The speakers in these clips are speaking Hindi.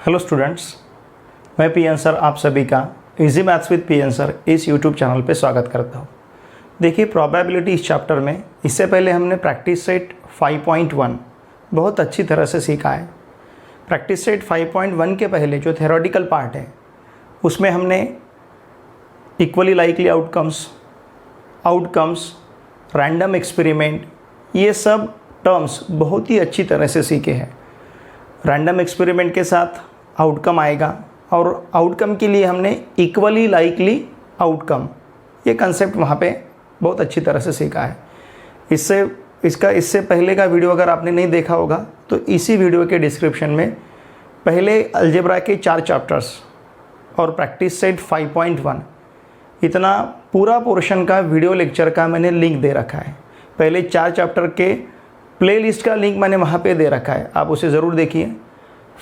हेलो स्टूडेंट्स, मैं पी एन सर आप सभी का easy maths with P N sir इस यूट्यूब चैनल पे स्वागत करता हूँ। देखिए, प्रोबेबिलिटी इस चैप्टर में इससे पहले हमने प्रैक्टिस सेट 5.1 बहुत अच्छी तरह से सीखा है। प्रैक्टिस सेट 5.1 के पहले जो थ्योरेटिकल पार्ट है उसमें हमने equally likely outcomes, random experiment, ये सब टर्म्स बहुत ही अच्छी तरह से सीखे हैं। रैंडम एक्सपेरिमेंट के साथ आउटकम आएगा और आउटकम के लिए हमने इक्वली लाइकली आउटकम, ये कंसेप्ट वहाँ पे बहुत अच्छी तरह से सीखा है। इससे पहले का वीडियो अगर आपने नहीं देखा होगा तो इसी वीडियो के डिस्क्रिप्शन में पहले अलजेब्रा के 4 चैप्टर्स और प्रैक्टिस सेट 5.1 इतना पूरा पोर्शन का वीडियो लेक्चर का मैंने लिंक दे रखा है। पहले 4 चैप्टर के प्लेलिस्ट का लिंक मैंने वहाँ पे दे रखा है, आप उसे ज़रूर देखिए।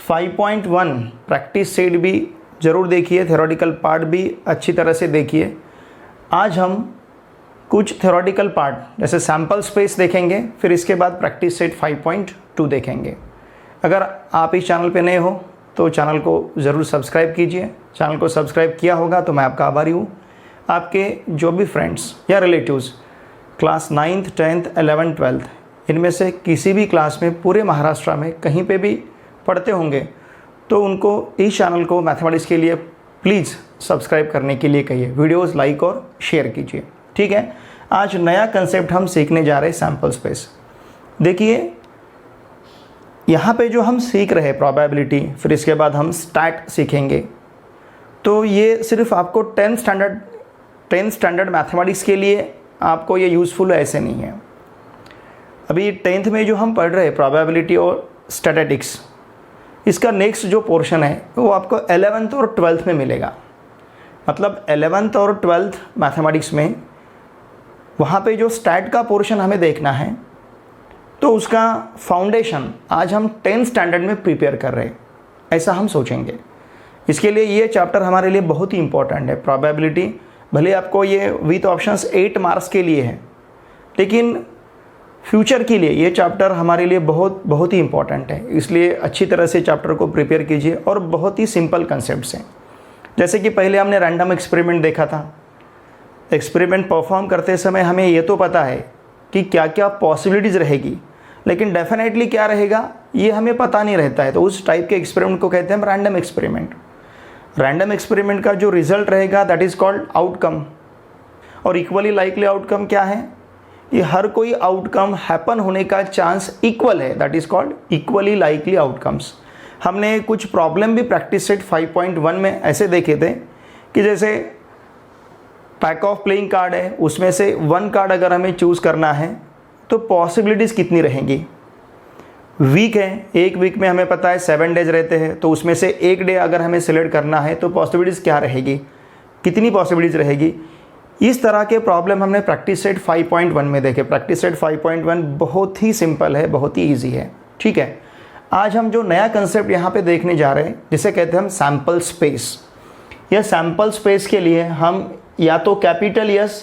5.1 प्रैक्टिस सेट भी ज़रूर देखिए, थ्योरेटिकल पार्ट भी अच्छी तरह से देखिए। आज हम कुछ थ्योरेटिकल पार्ट जैसे सैम्पल स्पेस देखेंगे, फिर इसके बाद प्रैक्टिस सेट 5.2 देखेंगे। अगर आप इस चैनल पे नए हो तो चैनल को ज़रूर सब्सक्राइब कीजिए। चैनल को सब्सक्राइब किया होगा तो मैं आपका आभारी हूँ। आपके जो भी फ्रेंड्स या relatives class 9th 10th 11th 12th इनमें से किसी भी क्लास में पूरे महाराष्ट्र में कहीं पे भी पढ़ते होंगे तो उनको इस चैनल को मैथमेटिक्स के लिए प्लीज़ सब्सक्राइब करने के लिए कहिए, वीडियोस लाइक और शेयर कीजिए। ठीक है, आज नया कंसेप्ट हम सीखने जा रहे हैं, सैम्पल स्पेस। देखिए, यहाँ पे जो हम सीख रहे हैं प्रोबेबिलिटी, फिर इसके बाद हम स्टैट सीखेंगे, तो ये सिर्फ आपको 10th स्टैंडर्ड मैथमेटिक्स के लिए आपको ये यूज़फुल है, ऐसे नहीं है। अभी 10th में जो हम पढ़ रहे हैं प्रोबेबिलिटी और स्टैटिस्टिक्स, इसका नेक्स्ट जो पोर्शन है वो आपको 11th और 12th में मिलेगा। मतलब 11th और 12th मैथमेटिक्स में वहाँ पे जो स्टैट का पोर्शन हमें देखना है तो उसका फाउंडेशन आज हम 10th स्टैंडर्ड में प्रिपेयर कर रहे हैं, ऐसा हम सोचेंगे। इसके लिए ये चैप्टर हमारे लिए बहुत ही इंपॉर्टेंट है। प्रोबेबिलिटी भले आपको ये विथ ऑप्शंस 8 मार्क्स के लिए है, लेकिन फ्यूचर के लिए ये चैप्टर हमारे लिए बहुत ही इंपॉर्टेंट है। इसलिए अच्छी तरह से चैप्टर को प्रिपेयर कीजिए और बहुत ही सिंपल कंसेप्ट्स हैं। जैसे कि पहले हमने रैंडम एक्सपेरिमेंट देखा था। एक्सपेरिमेंट परफॉर्म करते समय हमें ये तो पता है कि क्या क्या पॉसिबिलिटीज़ रहेगी, लेकिन डेफिनेटली क्या रहेगा ये हमें पता नहीं रहता है। तो उस टाइप के एक्सपेरिमेंट को कहते हैं हम रैंडम एक्सपेरिमेंट। रैंडम एक्सपेरिमेंट का जो रिजल्ट रहेगा दैट इज़ कॉल्ड आउटकम। और इक्वली लाइकली आउटकम क्या है? ये हर कोई आउटकम हैपन होने का चांस इक्वल है, that is called equally likely outcomes. हमने कुछ प्रॉब्लम भी प्रैक्टिस सेट 5.1 में ऐसे देखे थे कि जैसे पैक ऑफ प्लेइंग कार्ड है, उसमें से 1 कार्ड अगर हमें चूज़ करना है तो पॉसिबिलिटीज़ कितनी रहेंगी। वीक है, एक वीक में हमें पता है 7 डेज रहते हैं, तो उसमें से एक डे अगर हमें सिलेक्ट करना है तो पॉसिबिलिटीज़ क्या रहेगी, कितनी पॉसिबिलिटीज़ रहेगी। इस तरह के प्रॉब्लम हमने प्रैक्टिस सेट 5.1 में देखे। प्रैक्टिस सेट 5.1 बहुत ही सिंपल है, बहुत ही ईजी है। ठीक है, आज हम जो नया कंसेप्ट यहाँ पे देखने जा रहे हैं जिसे कहते हैं हम सैम्पल स्पेस। यह सैम्पल स्पेस के लिए हम या तो कैपिटल यस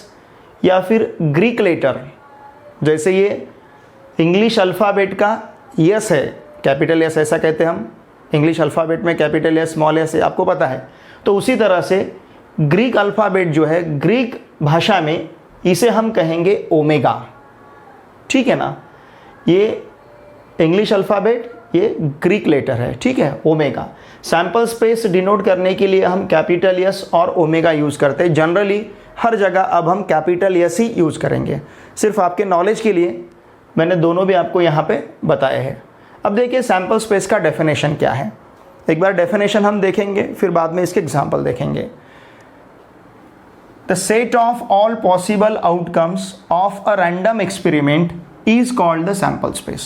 या फिर ग्रीक लेटर, जैसे ये इंग्लिश अल्फ़ाबेट का यस है, कैपिटल यस ऐसा कहते हैं हम। इंग्लिश अल्फ़ाबेट में कैपिटल यस, स्मॉल यस है, आपको पता है। तो उसी तरह से ग्रीक अल्फ़ाबेट जो है, ग्रीक भाषा में इसे हम कहेंगे ओमेगा। ठीक है ना, ये इंग्लिश अल्फ़ाबेट, ये ग्रीक लेटर है। ठीक है, ओमेगा। सैम्पल स्पेस डिनोट करने के लिए हम कैपिटल यस और ओमेगा यूज़ करते हैं। जनरली हर जगह अब हम कैपिटल यस ही यूज़ करेंगे। सिर्फ आपके नॉलेज के लिए मैंने दोनों भी आपको यहाँ पे बताए हैं। अब देखिए सैम्पल स्पेस का डेफिनेशन क्या है। एक बार डेफिनेशन हम देखेंगे, फिर बाद में इसके एग्जाम्पल देखेंगे। The set of all possible outcomes of a random experiment is called the sample space।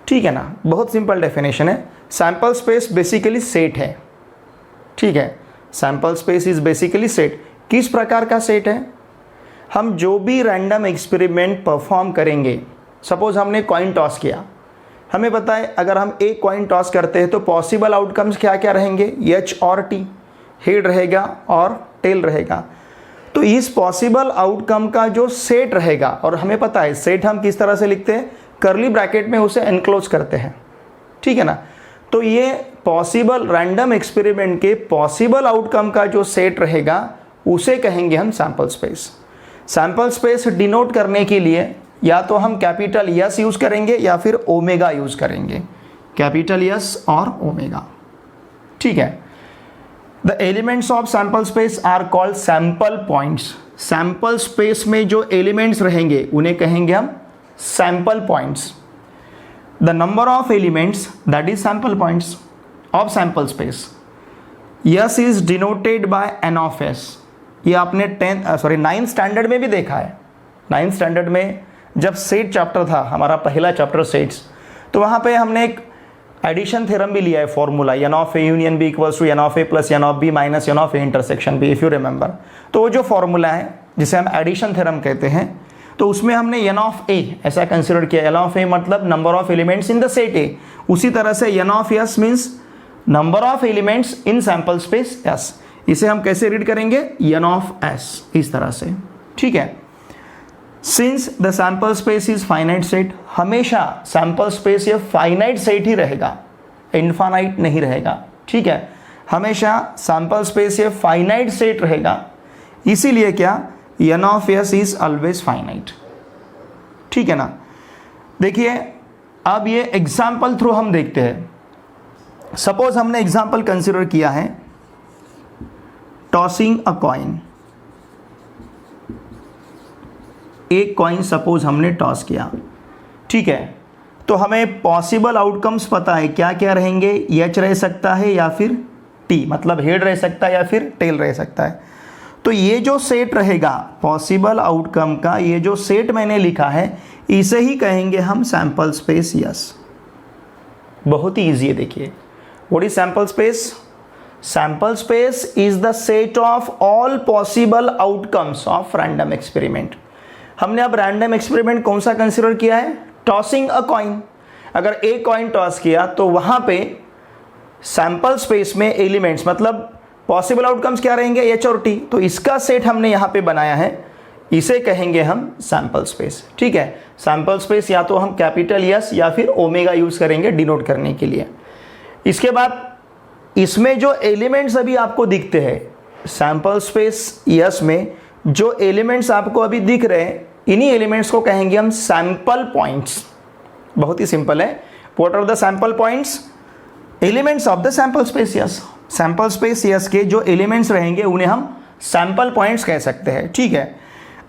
ठीक है ना, बहुत सिंपल डेफिनेशन है। सैम्पल स्पेस बेसिकली सेट है। ठीक है, sample space is basically set. किस प्रकार का सेट है? हम जो भी रैंडम एक्सपेरिमेंट परफॉर्म करेंगे, सपोज हमने कॉइन टॉस किया, हमें पता है अगर हम एक कॉइन टॉस करते हैं तो पॉसिबल आउटकम्स क्या क्या रहेंगे, एच और टी, हेड रहेगा और टेल रहेगा। तो इस पॉसिबल आउटकम का जो सेट रहेगा, और हमें पता है सेट हम किस तरह से लिखते हैं, कर्ली ब्रैकेट में उसे एनक्लोज करते हैं। ठीक है ना, तो ये पॉसिबल रैंडम एक्सपेरिमेंट के पॉसिबल आउटकम का जो सेट रहेगा उसे कहेंगे हम sample space. Sample space denote करने के लिए या तो हम कैपिटल यस यूज करेंगे या फिर ओमेगा यूज करेंगे, कैपिटल यस और ओमेगा। ठीक है। The elements of sample space are called sample points. Sample space में जो एलिमेंट्स रहेंगे उन्हें कहेंगे हम sample points. The number of elements that is sample points of sample space. S is denoted by n of S. ये आपने 9th स्टैंडर्ड में भी देखा है। 9th स्टैंडर्ड में जब सेट चैप्टर था, हमारा पहला चैप्टर सेट्स, तो वहाँ पे हमने एक एडिशन थ्योरम भी लिया है, formula n of A union B equals to n of A plus n of B minus n of A intersection B, if you remember. तो वो जो फॉर्मूला है जिसे हम एडिशन थ्योरम कहते हैं, तो उसमें हमने एन ऑफ ए ऐसा कंसिडर किया। एन ऑफ ए मतलब number of elements in the set A. उसी तरह से n of S means number of elements in sample space S. इसे हम कैसे रीड करेंगे? एन ऑफ एस, इस तरह से। ठीक है। Since the sample space is finite set, हमेशा सैंपल स्पेस ये फाइनाइट सेट ही रहेगा, इनफाइनाइट नहीं रहेगा। ठीक है। हमेशा सैंपल स्पेस ये फाइनाइट सेट रहेगा, इसीलिए क्या, n of S is always finite. ठीक है ना। देखिए अब ये एग्जाम्पल थ्रू हम देखते हैं। सपोज हमने एग्जाम्पल कंसिडर किया है टॉसिंग अ कॉइन। एक कॉइन सपोज हमने टॉस किया। ठीक है। तो हमें पॉसिबल आउटकम्स पता है, क्या क्या रहेंगे, एच रह सकता है या फिर टी, मतलब हेड रह सकता है या फिर टेल रह सकता है। तो ये जो सेट रहेगा पॉसिबल आउटकम का, ये जो सेट मैंने लिखा है, इसे ही कहेंगे हम सैंपल स्पेस यस। बहुत ही ईजी है। देखिए what is sample space? Sample space is the set of all possible outcomes of random experiment. हमने अब रैंडम एक्सपेरिमेंट कौन सा कंसिडर किया है? Tossing a coin. अगर एक कॉइन टॉस किया तो वहां पे सैंपल स्पेस में एलिमेंट्स मतलब पॉसिबल आउटकम्स क्या रहेंगे? एच और टी। तो इसका सेट हमने यहां पे बनाया है, इसे कहेंगे हम सैंपल स्पेस। ठीक है। सैंपल स्पेस या तो हम कैपिटल यस या फिर ओमेगा यूज करेंगे डिनोट करने के लिए। इसके बाद इसमें जो एलिमेंट्स अभी आपको दिखते हैं सैंपल स्पेस यस में, जो एलिमेंट्स आपको अभी दिख रहे हैं, इन्हीं एलिमेंट्स को कहेंगे हम सैंपल पॉइंट्स। बहुत ही सिंपल है। What are the sample points? Elements of the sample space S. Sample space S के जो एलिमेंट्स रहेंगे उन्हें हम सैंपल पॉइंट्स कह सकते हैं। ठीक है।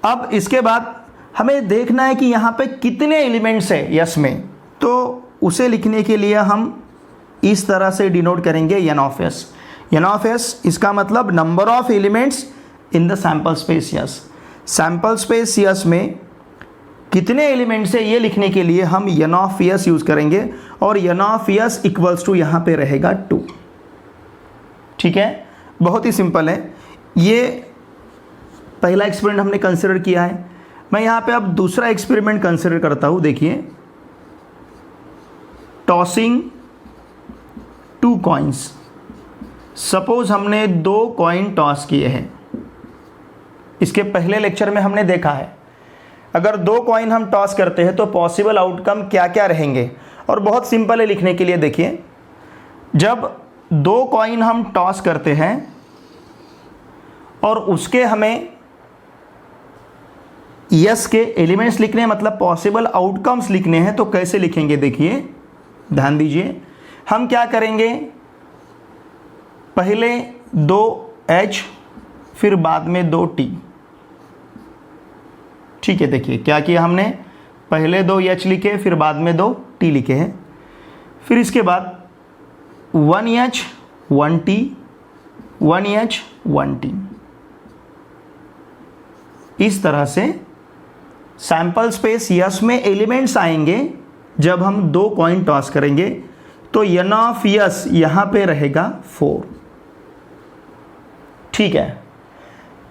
अब इसके बाद हमें देखना है कि यहाँ पे कितने एलिमेंट्स है यस में, तो उसे लिखने के लिए हम इस तरह से डिनोट करेंगे n of S. N of S इसका मतलब number of elements in the sample space S. Sample space S में कितने एलिमेंट्स है ये लिखने के लिए हम एन ऑफ एस यूज करेंगे, और n of S equals to यहाँ पे रहेगा 2। ठीक है। बहुत ही सिंपल है। ये पहला एक्सपेरिमेंट हमने कंसिडर किया है। मैं यहाँ पे अब दूसरा एक्सपेरिमेंट कंसिडर करता हूँ। देखिए टॉसिंग 2 कॉइन्स। सपोज हमने 2 कॉइन टॉस किए हैं। इसके पहले लेक्चर में हमने देखा है अगर 2 कॉइन हम टॉस करते हैं तो पॉसिबल आउटकम क्या क्या रहेंगे, और बहुत सिंपल है लिखने के लिए। देखिए जब 2 कॉइन हम टॉस करते हैं और उसके हमें यस के एलिमेंट्स लिखने हैं, मतलब पॉसिबल आउटकम्स लिखने हैं, तो कैसे लिखेंगे? देखिए ध्यान दीजिए। हम क्या करेंगे? पहले 2 एच फिर बाद में 2 टी। ठीक है। देखिए क्या किया हमने, पहले 2 एच लिखे फिर बाद में 2 टी लिखे हैं। फिर इसके बाद 1 एच 1 टी 1 एच 1 टी। इस तरह से सैंपल स्पेस यस में एलिमेंट्स आएंगे जब हम 2 कॉइन टॉस करेंगे, तो एन ऑफ यस यहां पे रहेगा 4। ठीक है।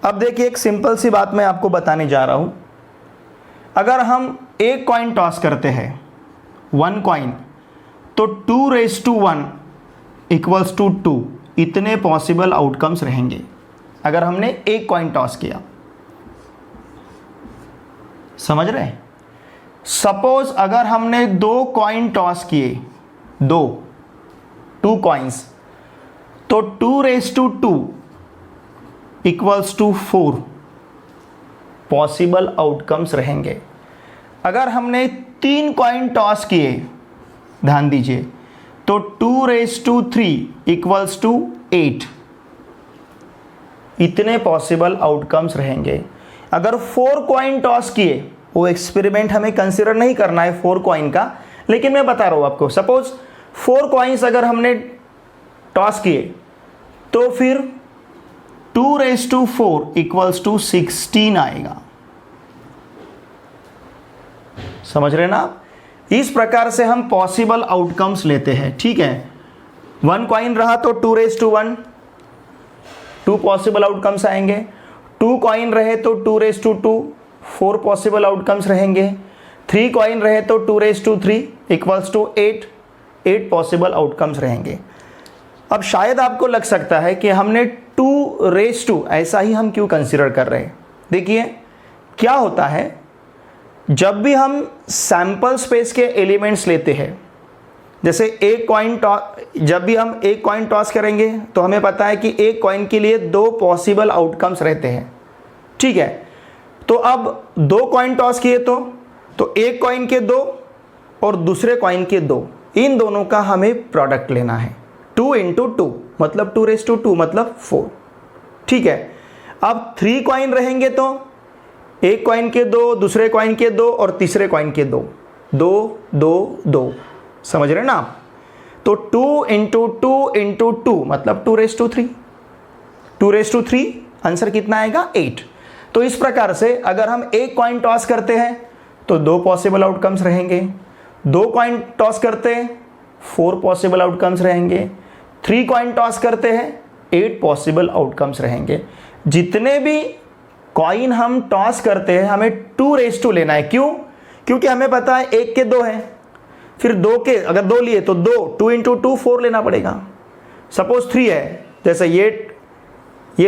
अब देखिए एक सिंपल सी बात मैं आपको बताने जा रहा हूं। अगर हम एक कॉइन टॉस करते हैं 1 कॉइन, तो 2⁻1 इक्वल्स टू 2 इतने पॉसिबल आउटकम्स रहेंगे अगर हमने एक कॉइन टॉस किया। समझ रहे? सपोज अगर हमने 2 कॉइन टॉस किए, 2, 2 कॉइन्स, तो 2⁻² इक्वल्स टू 4 पॉसिबल आउटकम्स रहेंगे। अगर हमने 3 कॉइन टॉस किए, ध्यान दीजिए, तो 2⁻³ इक्वल्स टू 8, इतने पॉसिबल आउटकम्स रहेंगे। अगर 4 कॉइन टॉस किए, वो एक्सपेरिमेंट हमें कंसिडर नहीं करना है 4 कॉइन का, लेकिन मैं बता रहा हूं आपको, सपोज 4 कॉइन्स अगर हमने टॉस किए तो फिर 2⁻4 इक्वल्स टू 16 आएगा। समझ रहे ना आप? इस प्रकार से हम पॉसिबल आउटकम्स लेते हैं, ठीक है। 1 कॉइन रहा तो 2⁻1, 2 पॉसिबल आउटकम्स आएंगे। 2 कॉइन रहे तो 2⁻2, 4 पॉसिबल आउटकम्स रहेंगे। 3 कॉइन रहे तो 2⁻3 इक्वल्स टू 8 पॉसिबल आउटकम्स रहेंगे। अब शायद आपको लग सकता है कि हमने 2⁻2 ऐसा ही हम क्यों कंसिडर कर रहे हैं। देखिए क्या होता है, जब भी हम सैंपल स्पेस के एलिमेंट्स लेते हैं, जैसे जब भी हम एक कॉइन टॉस करेंगे तो हमें पता है कि एक कॉइन के लिए 2 पॉसिबल आउटकम्स रहते हैं, ठीक है। तो अब 2 कॉइन टॉस किए तो एक कॉइन के 2 और दूसरे कॉइन के 2, इन दोनों का हमें प्रोडक्ट लेना है। 2 × 2 मतलब 2⁻2 मतलब 4, ठीक है। अब 3 कॉइन रहेंगे तो एक कॉइन के 2, दूसरे कॉइन के 2 और तीसरे कॉइन के 2, 2 2 2, समझ रहे ना आप? तो 2 × 2 × 2 मतलब 2⁻3, 2⁻3 आंसर कितना आएगा? 8। तो इस प्रकार से अगर हम एक कॉइन टॉस करते हैं तो 2 पॉसिबल आउटकम्स रहेंगे, 2 कॉइन टॉस करते हैं 4 पॉसिबल आउटकम्स रहेंगे, 3 कॉइन टॉस करते हैं 8 पॉसिबल आउटकम्स रहेंगे। जितने भी कॉइन हम टॉस करते हैं हमें 2⁻2 लेना है। क्यों? क्योंकि हमें पता है एक के 2 हैं, फिर 2 के अगर 2 लिए तो 2 × 2 4 लेना पड़ेगा। सपोज 3 है, जैसे ये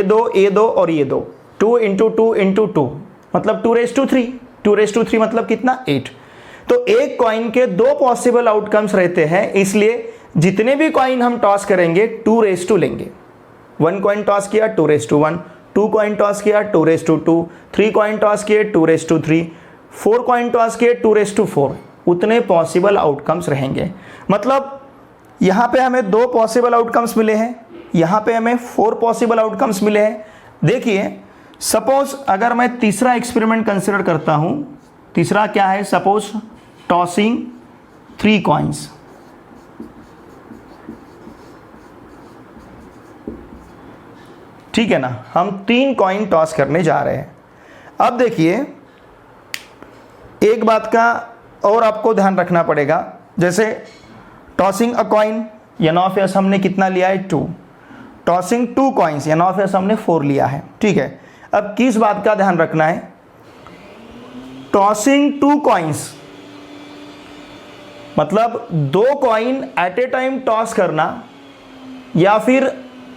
2, ये 2 और ये 2, 2 × 2 × 2 मतलब 2⁻3, 2⁻3 मतलब कितना? 8। तो एक कॉइन के 2 पॉसिबल आउटकम्स रहते हैं, इसलिए जितने भी कॉइन हम टॉस करेंगे 2⁻2 लेंगे। 1 कॉइन टॉस किया 2⁻1, 2 कॉइन टॉस किया 2⁻2, 3 कॉइन टॉस किए 2⁻3, 4 कॉइन टॉस किए 2⁻4, उतने पॉसिबल आउटकम्स रहेंगे। मतलब यहाँ पे हमें 2 पॉसिबल आउटकम्स मिले हैं, यहाँ पे हमें 4 पॉसिबल आउटकम्स मिले हैं। देखिए सपोज अगर मैं तीसरा एक्सपेरिमेंट कंसिडर करता हूँ, तीसरा क्या है? सपोज टॉसिंग 3 कॉइन्स, ठीक है ना। हम 3 कॉइन टॉस करने जा रहे हैं। अब देखिए एक बात का और आपको ध्यान रखना पड़ेगा, जैसे टॉसिंग अ कॉइन N(s) हमने कितना लिया है? 2। टॉसिंग 2 कॉइन्स N(s) हमने 4 लिया है, ठीक है। अब किस बात का ध्यान रखना है? टॉसिंग 2 कॉइन्स मतलब 2 coin at a time toss करना या फिर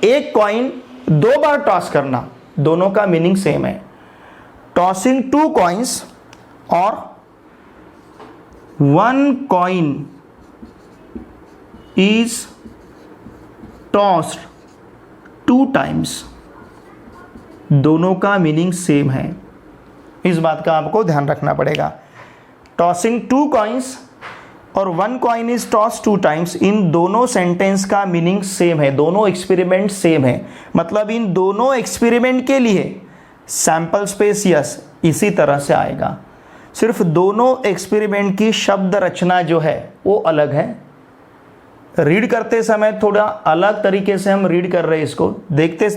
एक कॉइन 2 बार टॉस करना, दोनों का मीनिंग सेम है। टॉसिंग 2 कॉइन्स और 1 कॉइन इज टॉस्ड 2 टाइम्स, दोनों का मीनिंग सेम है। इस बात का आपको ध्यान रखना पड़ेगा। टॉसिंग 2 कॉइन्स और 1 कॉइन इज टॉस 2 टाइम्स, इन दोनों सेंटेंस का मीनिंग सेम है, दोनों एक्सपेरिमेंट सेम है। मतलब इन दोनों एक्सपेरिमेंट के लिए सैंपल स्पेस यस इसी तरह से आएगा। सिर्फ दोनों एक्सपेरिमेंट की शब्द रचना जो है वो अलग है। रीड करते समय थोड़ा अलग तरीके से हम रीड कर रहे हैं इसको, देखते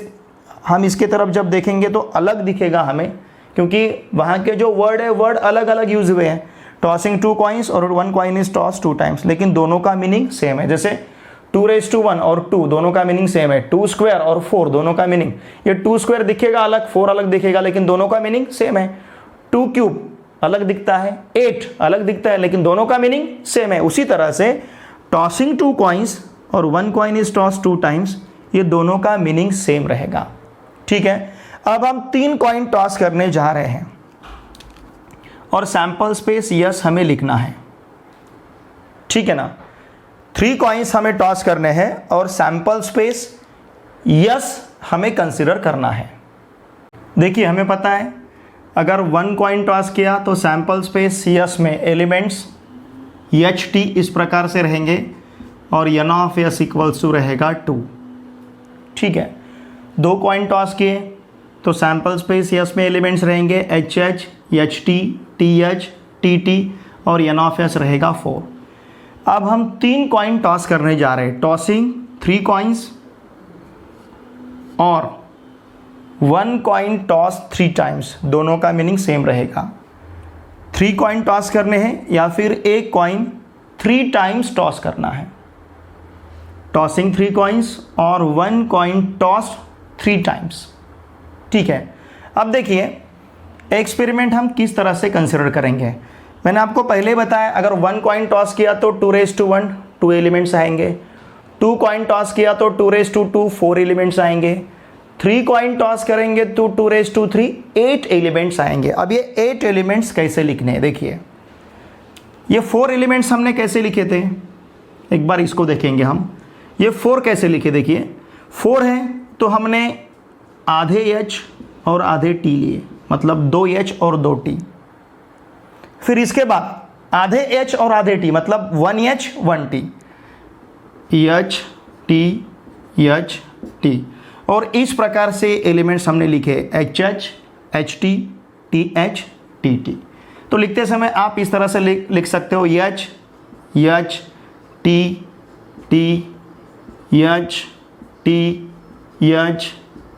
हम इसके तरफ जब देखेंगे तो अलग दिखेगा हमें, क्योंकि वहाँ के जो वर्ड है वर्ड अलग अलग यूज हुए हैं। टॉसिंग 2 कॉइन्स और 1 कॉइन इज टॉस 2 टाइम्स, लेकिन दोनों का मीनिंग सेम है। जैसे 2⁻1 और 2 दोनों का मीनिंग सेम है, 2 स्क्वायर और 4 दोनों का मीनिंग, ये 2 स्क्वायर दिखेगा अलग, 4 अलग दिखेगा, लेकिन दोनों का मीनिंग सेम है। 2 क्यूब अलग दिखता है, 8 अलग दिखता है, लेकिन दोनों का मीनिंग सेम है। उसी तरह से टॉसिंग 2 कॉइन्स और 1 कॉइन इज टॉस 2 टाइम्स, ये दोनों का मीनिंग सेम रहेगा, ठीक है। अब हम 3 कॉइन टॉस करने जा रहे हैं और सैंपल स्पेस यस हमें लिखना है, ठीक है ना। 3 कॉइन्स हमें टॉस करने हैं और सैंपल स्पेस यस हमें कंसिडर करना है। देखिए हमें पता है अगर 1 कॉइन टॉस किया तो सैंपल स्पेस यस में एलिमेंट्स एच टी इस प्रकार से रहेंगे और n of S equals to रहेगा 2। ठीक है, 2 कॉइन टॉस किए तो सैंपल स्पेस यस में एलिमेंट्स रहेंगे H H, H T, T H, T T और एन ऑफ एस रहेगा 4। अब हम 3 कॉइन टॉस करने जा रहे हैं, टॉसिंग 3 कॉइन्स और 1 कॉइन टॉस 3 टाइम्स, दोनों का मीनिंग सेम रहेगा। 3 कॉइन टॉस करने हैं या फिर एक कॉइन 3 टाइम्स टॉस करना है, टॉसिंग 3 कॉइन्स और 1 कॉइन टॉस 3 टाइम्स। ठीक है, अब देखिए एक्सपेरिमेंट हम किस तरह से कंसिडर करेंगे। मैंने आपको पहले बताया अगर 1 कॉइन टॉस किया तो 2⁻1 2 एलिमेंट्स आएंगे, 2 कॉइन टॉस किया तो 2⁻2 4 एलिमेंट्स आएंगे, 3 कॉइन टॉस करेंगे तो 2⁻3 8 एलिमेंट्स आएंगे। अब ये 8 एलिमेंट्स कैसे लिखने हैं, देखिए ये 4 एलिमेंट्स हमने कैसे लिखे थे, एक बार इसको देखेंगे हम। ये 4 कैसे लिखे, देखिए 4 है तो हमने आधे एच और आधे टी लिए, मतलब 2 एच और 2 टी। फिर इसके बाद आधे एच और आधे टी मतलब 1 एच 1 टी, एच टी और इस प्रकार से एलिमेंट्स हमने लिखे H H, H T, T H, T T. तो लिखते समय आप इस तरह से लिख सकते हो H T T H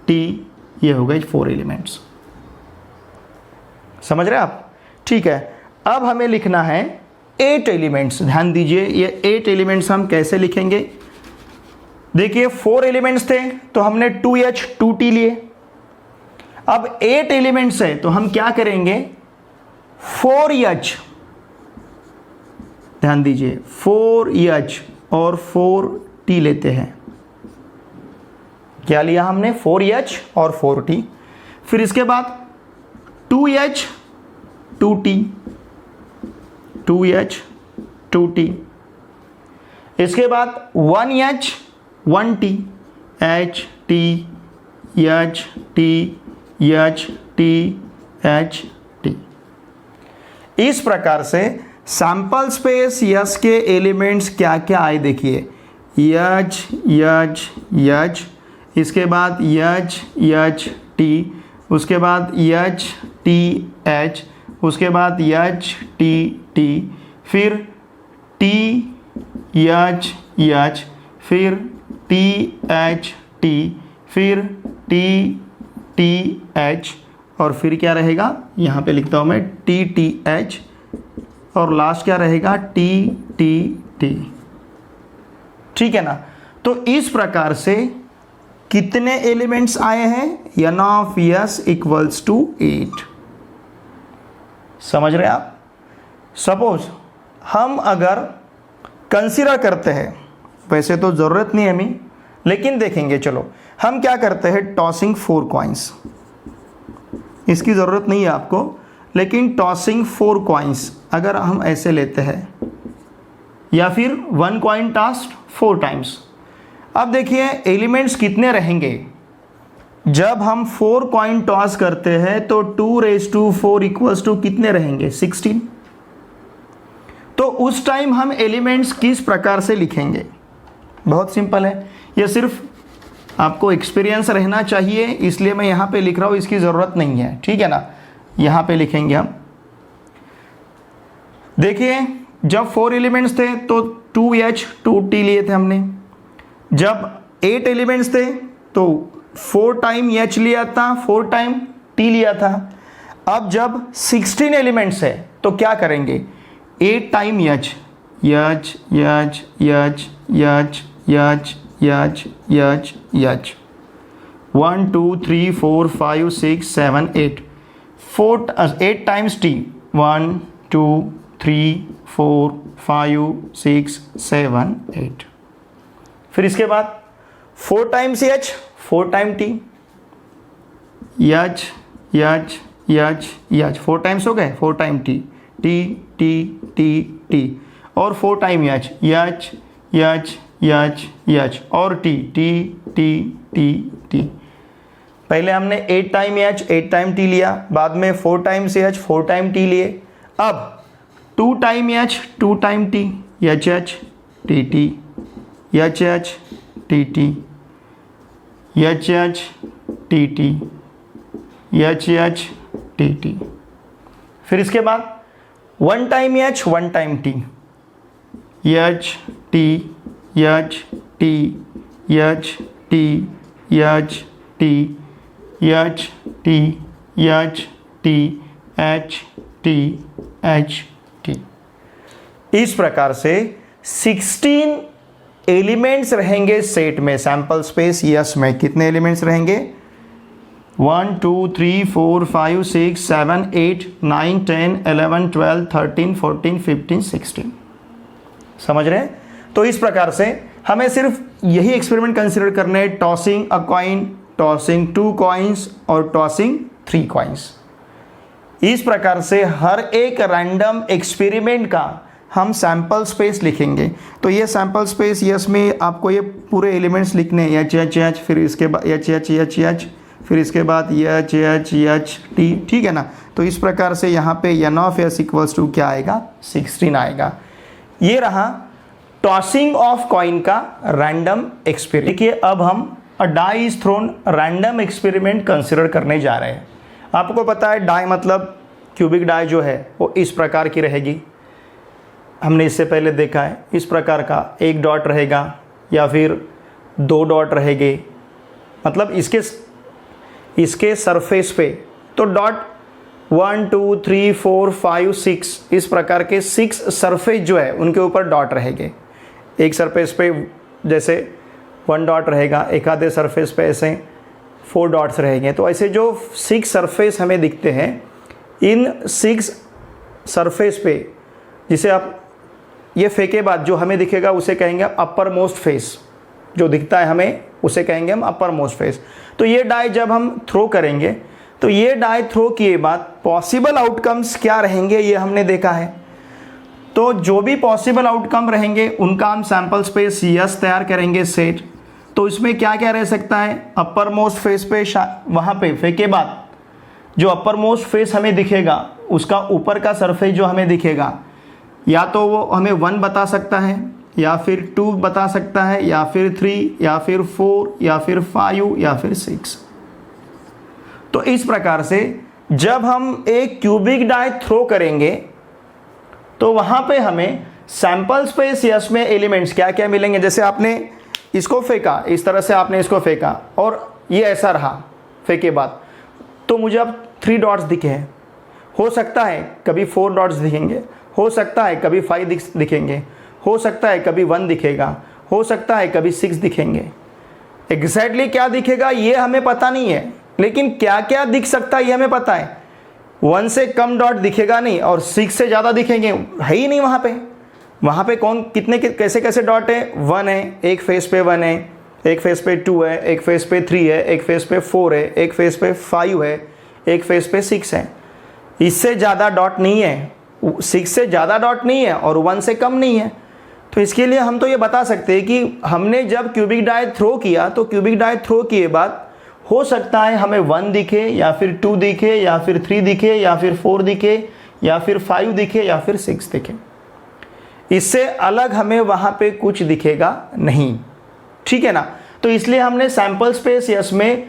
T, ये हो गए 4 एलिमेंट्स। समझ रहे आप? ठीक है, अब हमें लिखना है 8 एलिमेंट्स। ध्यान दीजिए ये 8 एलिमेंट्स हम कैसे लिखेंगे। देखिए 4 एलिमेंट्स थे तो हमने 2H 2T लिए। अब 8 एलिमेंट्स है तो हम क्या करेंगे 4H, ध्यान दीजिए 4H और 4T लेते हैं। क्या लिया हमने 4H और 4T। फिर इसके बाद 2H 2T, 2H 2T। इसके बाद 1H 1T, H T H T H T H T। इस प्रकार से सैंपल स्पेस यस के एलिमेंट्स क्या क्या आए देखिए, H H H, इसके बाद H H T, उसके बाद H T H, उसके बाद H T T, फिर T H H, फिर T H T, फिर T T H और फिर क्या रहेगा, यहाँ पे लिखता हूँ मैं T T H और लास्ट क्या रहेगा T T T। ठीक है ना? तो इस प्रकार से कितने एलिमेंट्स आए हैं, n of S equals to 8। समझ रहे आप? सपोज हम अगर कंसीडर करते हैं, वैसे तो ज़रूरत नहीं हमें, लेकिन देखेंगे चलो हम क्या करते हैं, टॉसिंग 4 कॉइन्स, इसकी ज़रूरत नहीं है आपको, लेकिन टॉसिंग 4 कॉइन्स अगर हम ऐसे लेते हैं या फिर 1 कॉइन टॉस्ड 4 टाइम्स। अब देखिए एलिमेंट्स कितने रहेंगे, जब हम 4 कॉइन टॉस करते हैं तो 2⁻4 इक्वल्स टू कितने रहेंगे 16। तो उस टाइम हम एलिमेंट्स किस प्रकार से लिखेंगे, बहुत सिंपल है, ये सिर्फ आपको एक्सपीरियंस रहना चाहिए इसलिए मैं यहाँ पे लिख रहा हूँ, इसकी ज़रूरत नहीं है। ठीक है ना? यहाँ पे लिखेंगे हम, देखिए जब 4 एलिमेंट्स थे तो 2H 2T लिए थे हमने, जब 8 एलिमेंट्स थे तो 4 टाइम H लिया था, 4 टाइम T लिया था। अब जब 16 एलिमेंट्स है तो क्या करेंगे, 8 टाइम H 1 2 3 4 5 6 7 8, 8 टाइम्स T 1 2 3 4 5 6 7 8। फिर इसके बाद 4 times H 4 time T, H 4 times हो गए, 4 time T T T T T और 4 time H H H H और T T T T T. पहले हमने 8 टाइम एच 8 टाइम टी लिया, बाद में 4 टाइम्स एच 4 टाइम टी लिए। अब 2 time H 2 time T, H H T T H H T T H H T T H H T T. फिर इसके बाद 1 time H 1 time T, H T H T H T H T H T H T H T H T. इस प्रकार से 16 एलिमेंट्स रहेंगे सेट में, सैंपल स्पेस यस में। कितने एलिमेंट्स रहेंगे? 1 2 3 4 5 6 7 8 9 10 11 12 13 14 15 16। समझ रहे हैं? तो इस प्रकार से हमें सिर्फ यही एक्सपेरिमेंट कंसिडर करने हैं, tossing a coin, tossing 2 coins और टॉसिंग 3 कॉइन्स। इस प्रकार से हर एक रैंडम एक्सपेरिमेंट का हम सैंपल स्पेस लिखेंगे। तो ये सैंपल स्पेस यस में आपको ये पूरे एलिमेंट्स लिखने हैं, एच एच एच, फिर इसके बाद एच एच एच एच, फिर इसके बाद एच एच एच टी, ठीक है ना। तो इस प्रकार से यहाँ पे n of S equals to क्या आएगा? 16 आएगा। ये रहा टॉसिंग ऑफ कॉइन का रैंडम एक्सपेरिमेंट। देखिए अब हम a die is thrown random experiment consider करने जा रहे हैं। आपको पता है डाई मतलब क्यूबिक डाई जो है वो इस प्रकार की रहेगी। हमने इससे पहले देखा है, इस प्रकार का एक डॉट रहेगा या फिर 2 डॉट रहेंगे, मतलब इसके सरफेस पे। तो डॉट 1 2 3 4 5 6 इस प्रकार के 6 सरफेस जो है उनके ऊपर डॉट रहेंगे। एक सरफेस पे जैसे 1 डॉट रहेगा, एक आधे सरफेस पे ऐसे 4 डॉट्स रहेंगे। तो ऐसे जो 6 सरफेस हमें दिखते हैं, इन 6 सरफेस पे जिसे आप ये फेंके बाद जो हमें दिखेगा उसे कहेंगे अपर मोस्ट फेस। जो दिखता है हमें उसे कहेंगे हम अपर मोस्ट फेस। तो ये डाई जब हम थ्रो करेंगे तो ये डाई थ्रो किए बाद पॉसिबल आउटकम्स क्या रहेंगे ये हमने देखा है। तो जो भी पॉसिबल आउटकम रहेंगे उनका हम सैंपल स्पेस यस तैयार करेंगे सेट। तो इसमें क्या क्या रह सकता है? अपर मोस्ट फेस पे वहाँ पे फेंके बाद जो अपर मोस्ट फेस हमें दिखेगा उसका ऊपर का सरफेस जो हमें दिखेगा, या तो वो हमें 1 बता सकता है, या फिर 2 बता सकता है, या फिर 3, या फिर 4, या फिर 5, या फिर 6। तो इस प्रकार से जब हम एक क्यूबिक डाई थ्रो करेंगे तो वहाँ पे हमें सैंपल स्पेस यस में एलिमेंट्स क्या क्या मिलेंगे। जैसे आपने इसको फेंका, इस तरह से आपने इसको फेंका और ये ऐसा रहा फेंके बाद, तो मुझे अब 3 डॉट्स दिखे हैं। हो सकता है कभी 4 डॉट्स दिखेंगे, हो सकता है कभी 5 दिखेंगे, हो सकता है कभी 1 दिखेगा, हो सकता है कभी 6 दिखेंगे। एग्जैक्टली क्या दिखेगा ये हमें पता नहीं है, लेकिन क्या क्या दिख सकता है ये हमें पता है। 1 से कम डॉट दिखेगा नहीं और 6 से ज़्यादा दिखेंगे है ही नहीं वहाँ पे कौन कितने कैसे कैसे डॉट है? 1 है, एक फेस पे 1 है, एक फेस पे 2 है, एक फेस पे 3 है, एक फेस पे 4 है, एक फेस पे 5 है, एक फेस पे 6 है। इससे ज़्यादा डॉट नहीं है, 6 से ज़्यादा डॉट नहीं है और 1 से कम नहीं है। तो इसके लिए हम तो ये बता सकते हैं कि हमने जब क्यूबिक डाई थ्रो किया तो क्यूबिक डाई थ्रो किए बाद हो सकता है हमें 1 दिखे, या फिर 2 दिखे, या फिर 3 दिखे, या फिर 4 दिखे, या फिर 5 दिखे, या फिर 6 दिखे। इससे अलग हमें वहाँ पे कुछ दिखेगा नहीं, ठीक है ना। तो इसलिए हमने सैंपल स्पेस यस में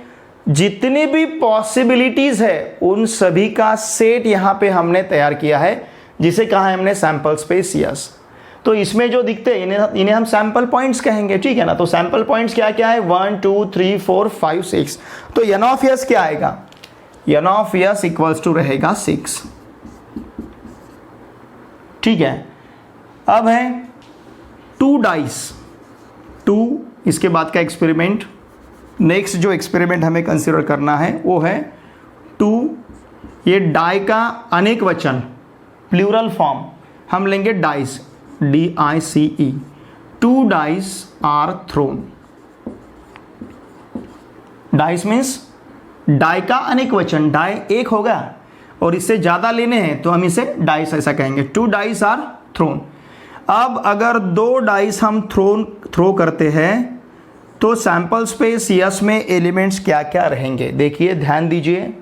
जितनी भी पॉसिबिलिटीज़ है उन सभी का सेट यहाँ पे हमने तैयार किया है, जिसे कहा है हमने सैंपल स्पेस यस। तो इसमें जो दिखते हैं इन्हें हम सैंपल पॉइंट्स कहेंगे, ठीक है ना। तो सैंपल पॉइंट्स क्या क्या है? 1 2 3 4 5 6। तो एन ऑफ यस क्या आएगा? N of S equals to रहेगा 6, ठीक है। अब है 2 डाइस, 2 इसके बाद का एक्सपेरिमेंट। नेक्स्ट जो एक्सपेरिमेंट हमें कंसिडर करना है वो है 2, ये डाई का अनेक वचन प्लूरल फॉर्म हम लेंगे dice, DICE। 2 dice are thrown. Dice means die का अनेक वचन, डाई एक होगा और इससे ज़्यादा लेने हैं तो हम इसे डाइस ऐसा कहेंगे। 2 डाइस आर थ्रोन। अब अगर 2 डाइस हम थ्रो करते हैं तो सैंपल स्पेस यस में एलिमेंट्स क्या क्या रहेंगे, देखिए ध्यान दीजिए।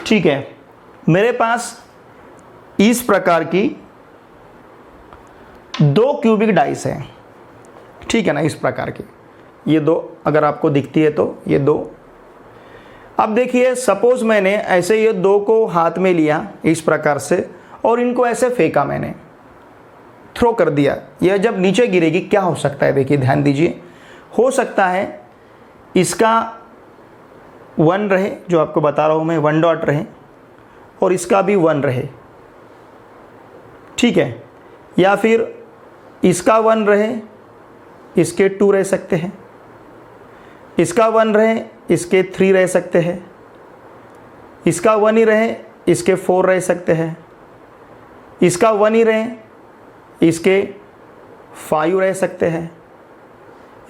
ठीक है, मेरे पास इस प्रकार की 2 क्यूबिक डाइस है, ठीक है ना, इस प्रकार की ये 2 अगर आपको दिखती है तो ये 2। अब देखिए सपोज मैंने ऐसे ये 2 को हाथ में लिया इस प्रकार से और इनको ऐसे फेंका, मैंने थ्रो कर दिया, यह जब नीचे गिरेगी क्या हो सकता है, देखिए ध्यान दीजिए। हो सकता है इसका 1 रहे, जो आपको बता रहा हूँ मैं, 1 डॉट रहे और इसका भी 1 रहे, ठीक है, या फिर इसका 1 रहे, इसके 2 रह सकते हैं, इसका 1 रहे, इसके 3 रह सकते हैं, इसका 1 ही रहे, इसके 4 रह सकते हैं, इसका 1 ही रहे, इसके 5 रह सकते हैं,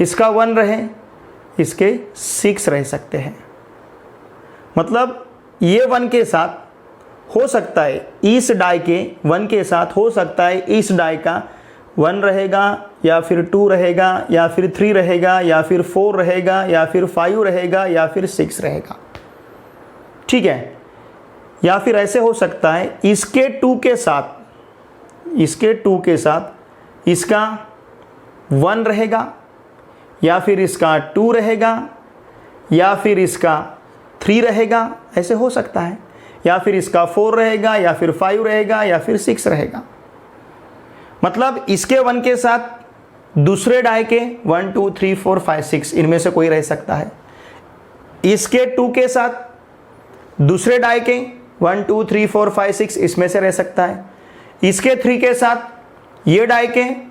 इसका 1 रहे, इसके 6 रह सकते हैं। मतलब ये 1 के साथ हो सकता है, इस डाई के 1 के साथ हो सकता है इस डाई का 1 रहेगा या फिर 2 रहेगा या फिर 3 रहेगा या फिर 4 रहेगा या फिर 5 रहेगा या फिर 6 रहेगा, ठीक है। या फिर ऐसे हो सकता है इसके 2 के साथ इसका 1 रहेगा या फिर इसका 2 रहेगा या फिर इसका 3 रहेगा, ऐसे हो सकता है, या फिर इसका 4 रहेगा या फिर 5 रहेगा या फिर 6 रहेगा। मतलब इसके 1 के साथ दूसरे डाई के 1 2 3 4 5 6 इनमें से कोई रह सकता है, इसके 2 के साथ दूसरे डाई के 1 2 3 4 5 6 इसमें से रह सकता है, इसके 3 के साथ ये डाई के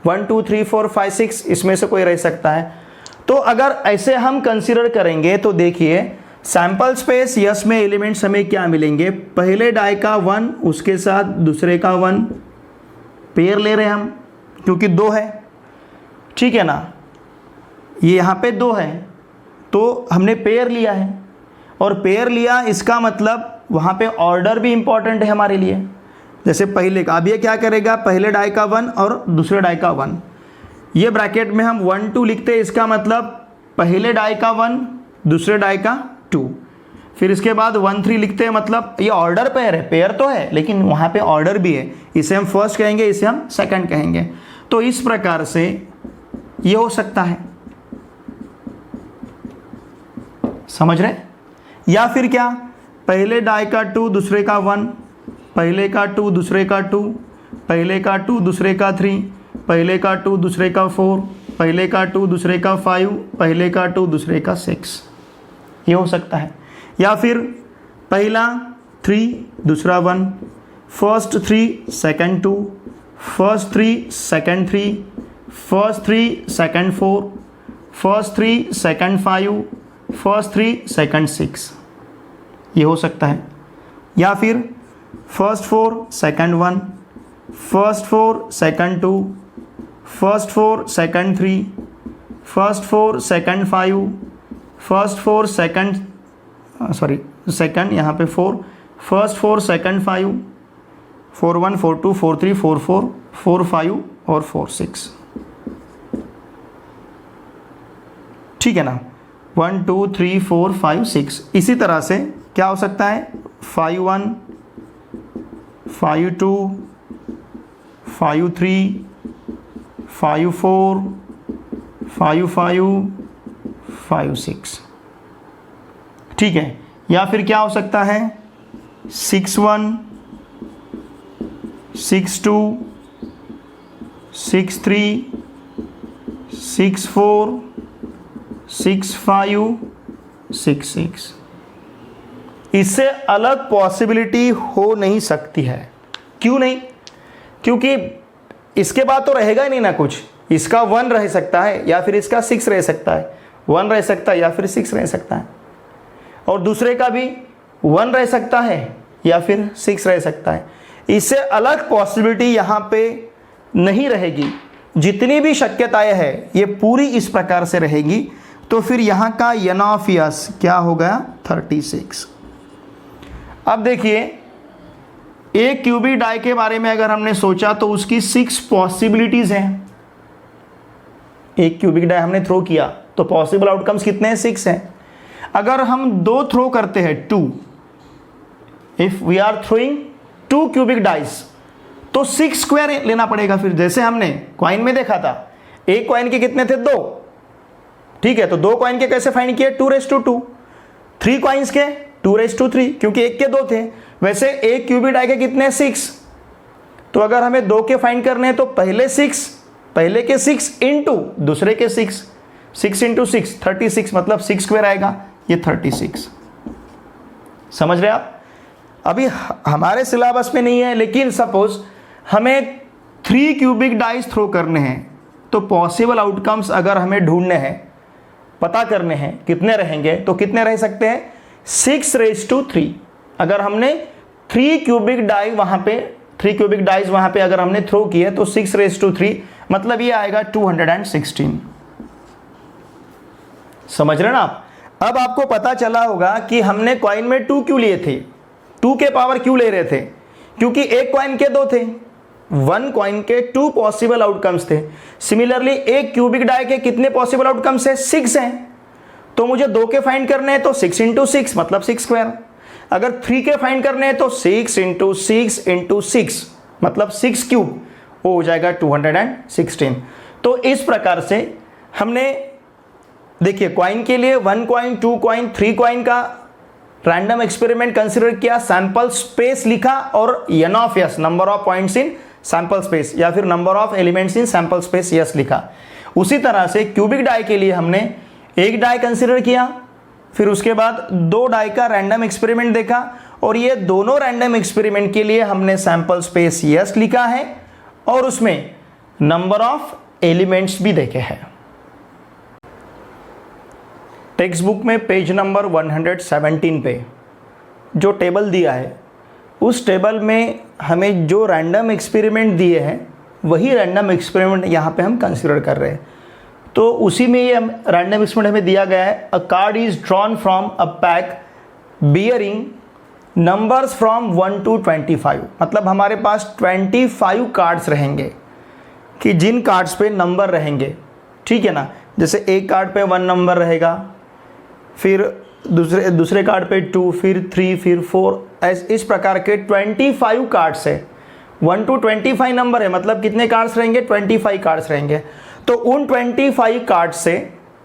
1 2 3 4 5 6 इसमें से कोई रह सकता है। तो अगर ऐसे हम कंसीडर करेंगे तो देखिए सैंपल स्पेस यस में एलिमेंट्स हमें क्या मिलेंगे, पहले डाई का 1 उसके साथ दूसरे का 1, पेयर ले रहे हैं हम क्योंकि 2 है, ठीक है ना, ये यहाँ पे 2 है तो हमने पेयर लिया है, और पेयर लिया इसका मतलब वहाँ पे ऑर्डर भी इंपॉर्टेंट है हमारे लिए। जैसे पहले का, अब ये क्या करेगा, पहले डाई का 1 और दूसरे डाई का 1, ये ब्रैकेट में हम 1 2 लिखते हैं, इसका मतलब पहले डाई का 1 दूसरे डाई का 2, फिर इसके बाद 1 3 लिखते हैं, मतलब ये ऑर्डर पेयर है, पेयर तो है लेकिन वहाँ पे ऑर्डर भी है, इसे हम फर्स्ट कहेंगे, इसे हम सेकंड कहेंगे। तो इस प्रकार से ये हो सकता है, समझ रहे। या फिर क्या, पहले डाई का 2 दूसरे का 1, पहले का 2 दूसरे का 2, पहले का 2 दूसरे का 3, पहले का 2 दूसरे का 4, पहले का 2 दूसरे का 5, पहले का 2 दूसरे का 6, ये हो सकता है। या फिर पहला 3 दूसरा 1, first 3 second 2, first 3 second 3, first 3 second 4, first 3 second 5, first 3 second 6, ये हो सकता है। या फिर first 4 second 1, first 4 second 2, first 4 second 3, first 4 second 5, first 4 second second यहाँ पे 4, फर्स्ट 4 सेकंड 5, 4 1 4 2 4 3 4 4 4 5 और 4 6, ठीक है ना, 1 2 3 4 5 6। इसी तरह से क्या हो सकता है, 5 1 5 2 5 3 5 4 5 5 5 6, ठीक है। या फिर क्या हो सकता है, 6 1 6 2 6 3 6 4 6 5 6 6। इससे अलग पॉसिबिलिटी हो नहीं सकती है। क्यों नहीं? क्योंकि इसके बाद तो रहेगा ही नहीं ना कुछ। इसका 1 रह सकता है या फिर इसका 6 रह सकता है, 1 रह सकता है या फिर 6 रह सकता है, और दूसरे का भी 1 रह सकता है या फिर 6 रह सकता है। इससे अलग पॉसिबिलिटी यहाँ पे नहीं रहेगी। जितनी भी शक्यताएं हैं ये पूरी इस प्रकार से रहेगी। तो फिर यहाँ का n ऑफ यस क्या हो गया, 36। अब देखिए एक क्यूबिक डाई के बारे में अगर हमने सोचा तो उसकी 6 पॉसिबिलिटीज हैं। एक क्यूबिक डाई हमने थ्रो किया तो पॉसिबल आउटकम्स कितने हैं? 6 हैं। अगर हम 2 थ्रो करते हैं, 2, if we are throwing 2 cubic dice तो 6 स्क्वायर लेना पड़ेगा। फिर जैसे हमने कॉइन में देखा था, एक कॉइन के कितने थे? 2, ठीक है। तो 2 कॉइन के कैसे फाइंड किए? 2/2। 3 कॉइन्स के 2/3, क्योंकि एक के 2 थे। वैसे एक क्यूबिक डाई के कितने? 6। तो अगर हमें 2 के फाइंड करने हैं तो पहले के 6 इंटू दूसरे के 6 इंटू 6 36, मतलब 6 स्क्वायर आएगा, ये 36। समझ रहे आप? अभी हमारे सिलेबस में नहीं है, लेकिन सपोज हमें 3 क्यूबिक डाइस थ्रो करने हैं तो पॉसिबल आउटकम्स अगर हमें ढूंढने हैं, पता करने हैं कितने रहेंगे, तो कितने रह सकते हैं? 6/3। अगर हमने 3 क्यूबिक डाइस वहां पे अगर हमने थ्रो किए तो 6/3, मतलब ये आएगा 216। समझ रहे ना आप? अब आपको पता चला होगा कि हमने कॉइन में 2 क्यों लिए थे, 2 के पावर क्यों ले रहे थे? क्योंकि एक कॉइन के 2 थे, 1 कॉइन के 2 पॉसिबल आउटकम्स थे। सिमिलरली एक क्यूबिक डाई के कितने पॉसिबल आउटकम्स है? 6 हैं। तो मुझे 2 के फाइंड करने हैं तो 6 इंटू 6 मतलब 6 स्क्वायर। अगर 3 के फाइंड करने हैं तो 6 इंटू 6 इंटू 6 मतलब 6 क्यूब, वो हो जाएगा 216। तो इस प्रकार से हमने देखिए कॉइन के लिए 1 कॉइन, 2 कॉइन, 3 कॉइन का रैंडम एक्सपेरिमेंट कंसीडर किया, सैंपल स्पेस लिखा और n of s, number of points in sample space, या फिर number of elements in sample space yes लिखा। उसी तरह से क्यूबिक डाई के लिए हमने एक डाई कंसीडर किया, फिर उसके बाद 2 डाई का रैंडम एक्सपेरिमेंट देखा, और ये दोनों रैंडम एक्सपेरिमेंट के लिए हमने सैंपल स्पेस यस लिखा है और उसमें नंबर ऑफ एलिमेंट्स भी देखे हैं। टेक्स्ट बुक में पेज नंबर 117 पे जो टेबल दिया है, उस टेबल में हमें जो रैंडम एक्सपेरिमेंट दिए हैं वही रैंडम एक्सपेरिमेंट यहाँ पे हम कंसीडर कर रहे हैं। तो उसी में ये रैंडम एक्सपेरिमेंट हमें दिया गया है, अ card is drawn from a pack bearing numbers from 1 to 25, मतलब हमारे पास 25 कार्ड्स रहेंगे कि जिन कार्ड्स पे नंबर रहेंगे, ठीक है ना। जैसे एक कार्ड पे 1 नंबर रहेगा, फिर दूसरे कार्ड पे 2, फिर 3, फिर 4, इस प्रकार के 25 कार्ड्स है। 1 to 25 नंबर है, मतलब कितने कार्ड्स रहेंगे? 25 कार्ड्स रहेंगे। तो उन 25 कार्ड से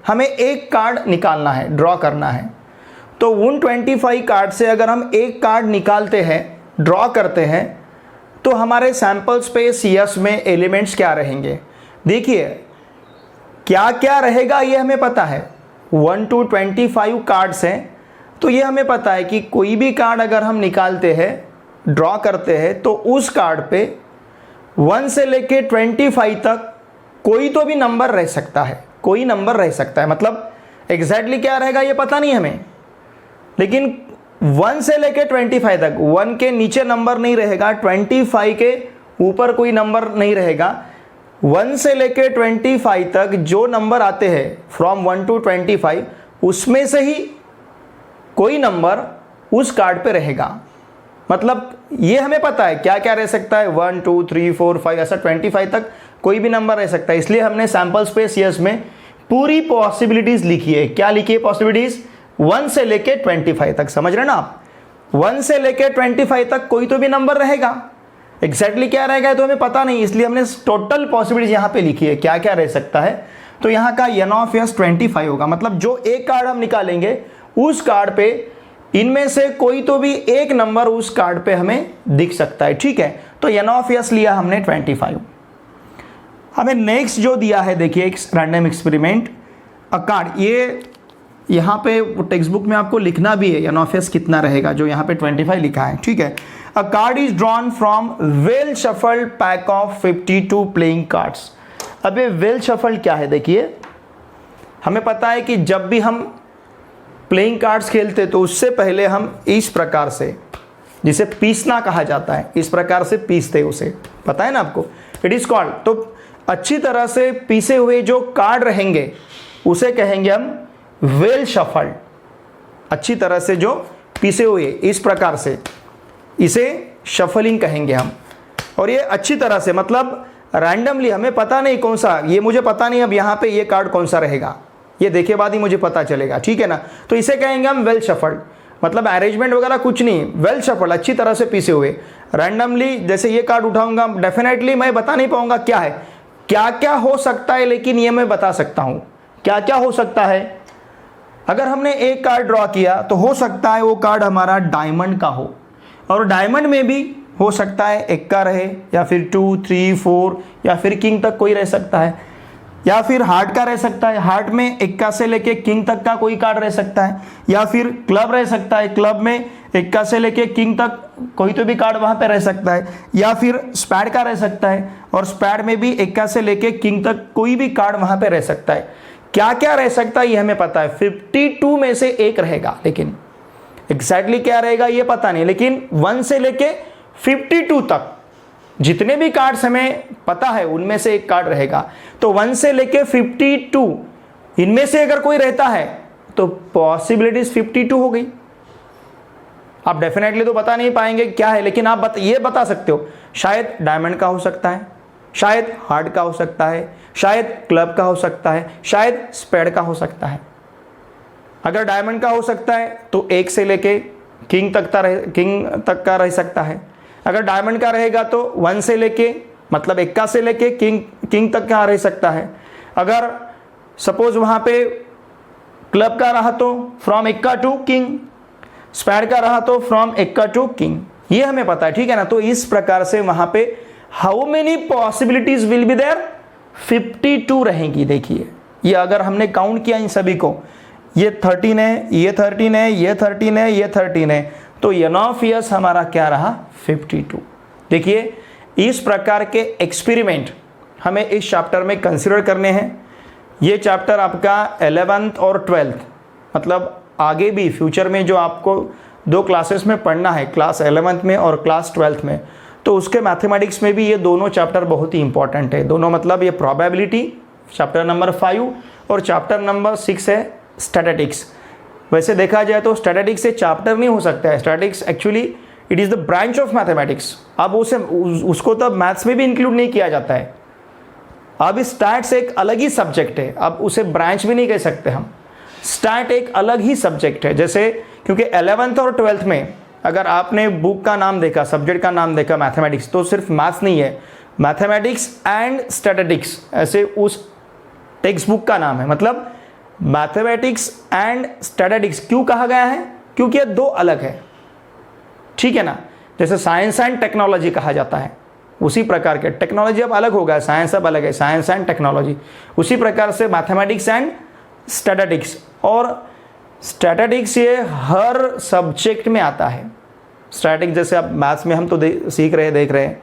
हमें एक कार्ड निकालना है, ड्रॉ करना है। तो उन 25 कार्ड से अगर हम एक कार्ड निकालते हैं, ड्रॉ करते हैं, तो हमारे सैंपल स्पेस यस में एलिमेंट्स क्या रहेंगे? देखिए क्या क्या रहेगा ये हमें पता है। 1 to 25 कार्ड्स हैं, तो ये हमें पता है कि कोई भी कार्ड अगर हम निकालते हैं, ड्रॉ करते हैं, तो उस कार्ड पे 1 से लेके 25 तक कोई तो भी नंबर रह सकता है, कोई नंबर रह सकता है। मतलब एग्जैक्टली क्या रहेगा ये पता नहीं हमें, लेकिन 1 से लेके 25 तक 1 के नीचे नंबर नहीं रहेगा, 25 के ऊपर कोई नंबर नहीं रहेगा। 1 से लेके 25 तक जो नंबर आते हैं फ्रॉम 1 to 25, उसमें से ही कोई नंबर उस कार्ड पे रहेगा। मतलब ये हमें पता है क्या क्या रह सकता है, 1 2 3 4 5 ऐसा 25 तक कोई भी नंबर रह सकता है। इसलिए हमने सैंपल स्पेस यस में पूरी पॉसिबिलिटीज लिखी है। क्या लिखी है पॉसिबिलिटीज? 1 से लेके 25 तक। समझ रहे ना आप? 1 से लेके 25 तक कोई तो भी नंबर रहेगा। एग्जैक्टली क्या रहेगा तो हमें पता नहीं, इसलिए हमने टोटल पॉसिबिलिटीज यहाँ पे लिखी है क्या क्या रह सकता है। तो यहाँ का n ऑफ s 25 होगा, मतलब जो एक कार्ड हम निकालेंगे उस कार्ड पे इनमें से कोई तो भी एक नंबर उस कार्ड पे हमें दिख सकता है, ठीक है। तो n ऑफ s लिया हमने 25। हमें नेक्स्ट जो दिया है देखिए एक रैंडम एक्सपेरिमेंट, अ कार्ड, ये यहाँ पे टेक्स्ट बुक में आपको लिखना भी है n ऑफ s कितना रहेगा, जो यहाँ पे 25 लिखा है, ठीक है। अ card is drawn from well shuffled pack of 52 playing cards. अब ये वेल शफल्ड क्या है? देखिए हमें पता है कि जब भी हम प्लेइंग कार्ड्स खेलते तो उससे पहले हम इस प्रकार से, जिसे पीसना कहा जाता है, इस प्रकार से पीसते, उसे पता है ना आपको, इट इज कॉल्ड। तो अच्छी तरह से पीसे हुए जो कार्ड रहेंगे उसे कहेंगे हम वेल शफल्ड। अच्छी तरह से जो पीसे हुए इस प्रकार से, इसे शफलिंग कहेंगे हम। और ये अच्छी तरह से, मतलब रैंडमली, हमें पता नहीं कौन सा, ये मुझे पता नहीं अब यहाँ पे ये कार्ड कौन सा रहेगा, ये देखे बाद ही मुझे पता चलेगा, ठीक है ना। तो इसे कहेंगे हम वेल शफल्ड, मतलब अरेंजमेंट वगैरह कुछ नहीं, वेल शफल्ड, अच्छी तरह से पीसे हुए। रैंडमली जैसे ये कार्ड उठाऊंगा, डेफिनेटली मैं बता नहीं पाऊंगा क्या है, क्या क्या हो सकता है, लेकिन ये मैं बता सकता हूँ क्या क्या हो सकता है। अगर हमने एक कार्ड ड्रॉ किया तो हो सकता है वो कार्ड हमारा डायमंड का हो, और डायमंड में भी हो सकता है एक का रहे, या फिर 2, 3, 4, या फिर किंग तक कोई रह सकता है, या फिर हार्ट का रह सकता है, हार्ट में इक्का से लेके किंग तक का कोई कार्ड रह सकता है, या फिर क्लब रह सकता है, क्लब में इक्का से लेके किंग तक कोई तो भी कार्ड वहां पे रह सकता है, या फिर स्पैड का रह सकता है, और स्पैड में भी इक्का से लेके किंग तक कोई भी कार्ड वहां पे रह सकता है। क्या क्या रह सकता है ये हमें पता है, 52 में से एक रहेगा, लेकिन एग्जैक्टली क्या रहेगा ये पता नहीं, लेकिन 1 से लेके 52 तक जितने भी कार्ड्स हमें पता है उनमें से एक कार्ड रहेगा। तो 1 से लेके 52 इनमें से अगर कोई रहता है तो पॉसिबिलिटीज 52 हो गई। आप डेफिनेटली तो बता नहीं पाएंगे क्या है, लेकिन आप ये बता सकते हो, शायद डायमंड का हो सकता है, शायद हार्ट का हो सकता है, शायद क्लब का हो सकता है, शायद स्पेड का हो सकता है। अगर डायमंड का हो सकता है तो 1 से लेके किंग तक का रह सकता है। अगर डायमंड का रहेगा तो 1 से लेके, मतलब इक्का से लेके किंग तक का रह सकता है। अगर सपोज वहां पे क्लब का रहा तो फ्रॉम इक्का टू किंग, स्पैड का रहा तो फ्रॉम इक्का टू किंग, ये हमें पता है, ठीक है ना। तो इस प्रकार से वहां पे how many possibilities will be there, 52 रहेंगी। देखिए ये अगर हमने काउंट किया इन सभी को, ये 13 है, ये 13 है, ये 13 है, ये 13 है, तो एन ऑफ ईयर्स हमारा क्या रहा, 52। देखिए इस प्रकार के एक्सपेरिमेंट हमें इस चैप्टर में कंसिडर करने हैं। ये चैप्टर आपका 11th और 12th, मतलब आगे भी फ्यूचर में जो आपको 2 क्लासेस में पढ़ना है, क्लास 11th में और क्लास 12th में, तो उसके मैथमेटिक्स में भी ये दोनों चैप्टर बहुत ही इंपॉर्टेंट है। दोनों मतलब ये प्रोबेबिलिटी चैप्टर नंबर 5 और चैप्टर नंबर 6 है स्टैटिस्टिक्स। वैसे देखा जाए तो स्टैटिस्टिक्स से चैप्टर नहीं हो सकता है, statistics actually it is the branch of mathematics. अब उसको तो मैथ्स में भी इंक्लूड नहीं किया जाता है। अब स्टैट्स एक अलग ही सब्जेक्ट है, अब उसे ब्रांच भी नहीं कह सकते हम, स्टैट एक अलग ही सब्जेक्ट है। जैसे क्योंकि 11th और 12th में अगर आपने बुक का नाम देखा, सब्जेक्ट का नाम देखा मैथमेटिक्स, तो सिर्फ मैथ्स नहीं है, मैथमेटिक्स एंड स्टैटिस्टिक्स ऐसे उस टेक्स्ट बुक का नाम है। मतलब मैथमेटिक्स एंड स्टैटिस्टिक्स क्यों कहा गया है, क्योंकि ये 2 अलग है, ठीक है ना। जैसे साइंस एंड टेक्नोलॉजी कहा जाता है, उसी प्रकार के टेक्नोलॉजी अब अलग हो गया, साइंस अब अलग है, साइंस एंड टेक्नोलॉजी। उसी प्रकार से मैथमेटिक्स एंड स्टैटिस्टिक्स, और स्टैटिस्टिक्स ये हर सब्जेक्ट में आता है। स्टैटिस्टिक्स जैसे अब मैथ्स में हम तो सीख रहे हैं, देख रहे हैं,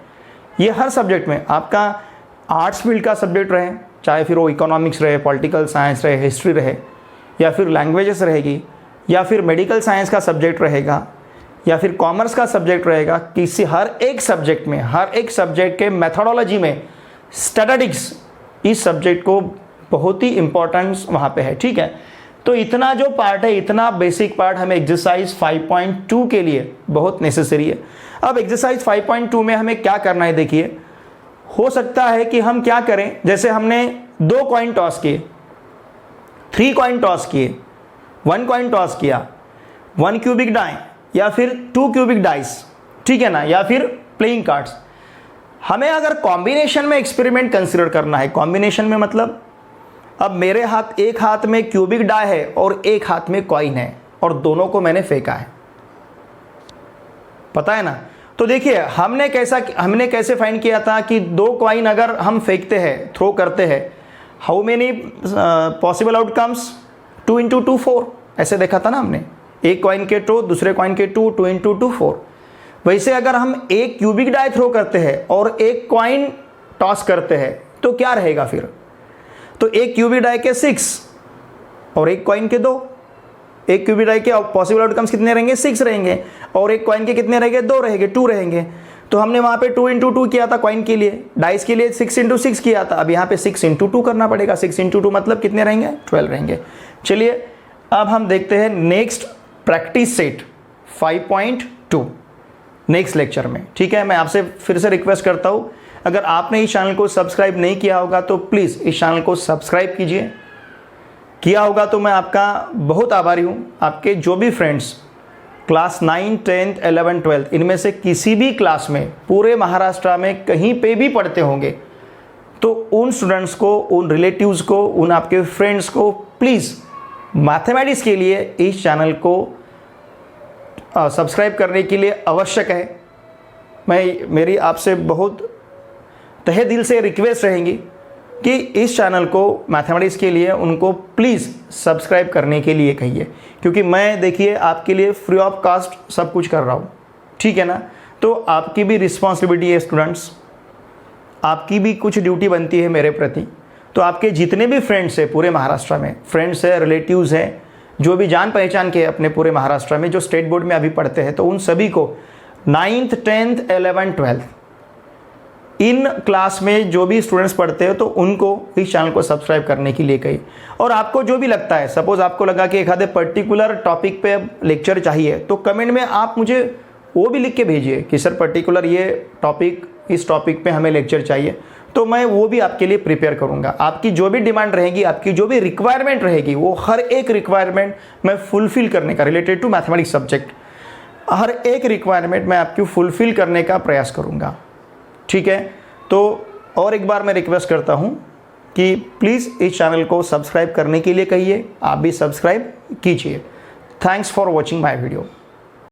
ये हर सब्जेक्ट में, आपका आर्ट्स फील्ड का सब्जेक्ट रहे, चाहे फिर वो इकोनॉमिक्स रहे, पॉलिटिकल साइंस रहे, हिस्ट्री रहे, या फिर लैंग्वेजेस रहेगी, या फिर मेडिकल साइंस का सब्जेक्ट रहेगा, या फिर कॉमर्स का सब्जेक्ट रहेगा, किसी हर एक सब्जेक्ट में, हर एक सब्जेक्ट के मेथोडोलॉजी में स्टैटिस्टिक्स इस सब्जेक्ट को बहुत ही इंपॉर्टेंस वहाँ पे है, ठीक है। तो इतना जो पार्ट है, इतना बेसिक पार्ट हमें एक्सरसाइज 5.2 के लिए बहुत नेसेसरी है। अब एक्सरसाइज 5.2 में हमें क्या करना है, देखिए हो सकता है कि हम क्या करें, जैसे हमने 2 कॉइन टॉस किए, 3 कॉइन टॉस किए, 1 कॉइन टॉस किया, 1 क्यूबिक डाई या फिर 2 क्यूबिक डाइस, ठीक है ना, या फिर प्लेइंग कार्ड्स। हमें अगर कॉम्बिनेशन में एक्सपेरिमेंट कंसिडर करना है, कॉम्बिनेशन में मतलब अब मेरे हाथ, एक हाथ में क्यूबिक डाई है और एक हाथ में कॉइन है, और दोनों को मैंने फेंका है, पता है ना। तो देखिए हमने कैसे फाइंड किया था कि 2 कॉइन अगर हम फेंकते हैं, थ्रो करते हैं, हाउ मेनी पॉसिबल आउटकम्स, 2 × 2 4, ऐसे देखा था ना हमने, एक कॉइन के 2, दूसरे कॉइन के 2, 2 × 2 4। वैसे अगर हम एक क्यूबिक डाई थ्रो करते हैं और एक कॉइन टॉस करते हैं तो क्या रहेगा फिर, तो एक क्यूबिक डाई के 6 और एक कॉइन के 2, एक क्यूबिक डाई के पॉसिबल आउटकम्स कितने रहेंगे, 6 रहेंगे, और एक कॉइन के कितने रहेंगे, 2 रहेंगे, 2 रहेंगे। तो हमने वहाँ पे 2 × 2 किया था कॉइन के लिए, डाइस के लिए 6 × 6 किया था, अब यहाँ पे 6 × 2 करना पड़ेगा। 6 × 2 मतलब कितने रहेंगे, 12 रहेंगे। चलिए अब हम देखते हैं next practice set 5.2। Next lecture में। ठीक है, मैं आपसे फिर से रिक्वेस्ट करता हूँ, अगर आपने इस चैनल को सब्सक्राइब नहीं किया होगा तो प्लीज़ इस चैनल को सब्सक्राइब कीजिए। किया होगा तो मैं आपका बहुत आभारी हूँ। आपके जो भी फ्रेंड्स क्लास 9, 10, 11, 12 इनमें से किसी भी क्लास में पूरे महाराष्ट्र में कहीं पे भी पढ़ते होंगे तो उन स्टूडेंट्स को, उन रिलेटिव्स को, उन आपके फ्रेंड्स को प्लीज़ मैथमेटिक्स के लिए इस चैनल को सब्सक्राइब करने के लिए आवश्यक है। मेरी आपसे बहुत तहे दिल से रिक्वेस्ट रहेगी कि इस चैनल को मैथमेटिक्स के लिए उनको प्लीज़ सब्सक्राइब करने के लिए कहिए, क्योंकि मैं देखिए आपके लिए फ्री ऑफ कॉस्ट सब कुछ कर रहा हूँ। ठीक है ना, तो आपकी भी रिस्पॉन्सिबिलिटी है स्टूडेंट्स, आपकी भी कुछ ड्यूटी बनती है मेरे प्रति। तो आपके जितने भी फ्रेंड्स हैं पूरे महाराष्ट्र में, फ्रेंड्स हैं, रिलेटिव्स हैं, जो भी जान पहचान के अपने पूरे महाराष्ट्र में जो स्टेट बोर्ड में अभी पढ़ते हैं, तो उन सभी को 9th, 10th, 11th, 12th in class में जो भी स्टूडेंट्स पढ़ते हैं तो उनको इस चैनल को सब्सक्राइब करने के लिए कही। और आपको जो भी लगता है, सपोज आपको लगा कि एक आधे पर्टिकुलर टॉपिक पे लेक्चर चाहिए, तो कमेंट में आप मुझे वो भी लिख के भेजिए कि सर पर्टिकुलर ये टॉपिक, इस टॉपिक पे हमें लेक्चर चाहिए, तो मैं वो भी आपके लिए प्रिपेयर करूँगा। आपकी जो भी डिमांड रहेगी, आपकी जो भी रिक्वायरमेंट रहेगी, वो हर एक रिक्वायरमेंट मैं फुलफ़िल करने का, रिलेटेड टू मैथमेटिक्स सब्जेक्ट, हर एक रिक्वायरमेंट मैं आपकी फुलफ़िल करने का प्रयास करूँगा। ठीक है, तो और एक बार मैं रिक्वेस्ट करता हूँ कि प्लीज़ इस चैनल को सब्सक्राइब करने के लिए कहिए, आप भी सब्सक्राइब कीजिए। Thanks for watching my video.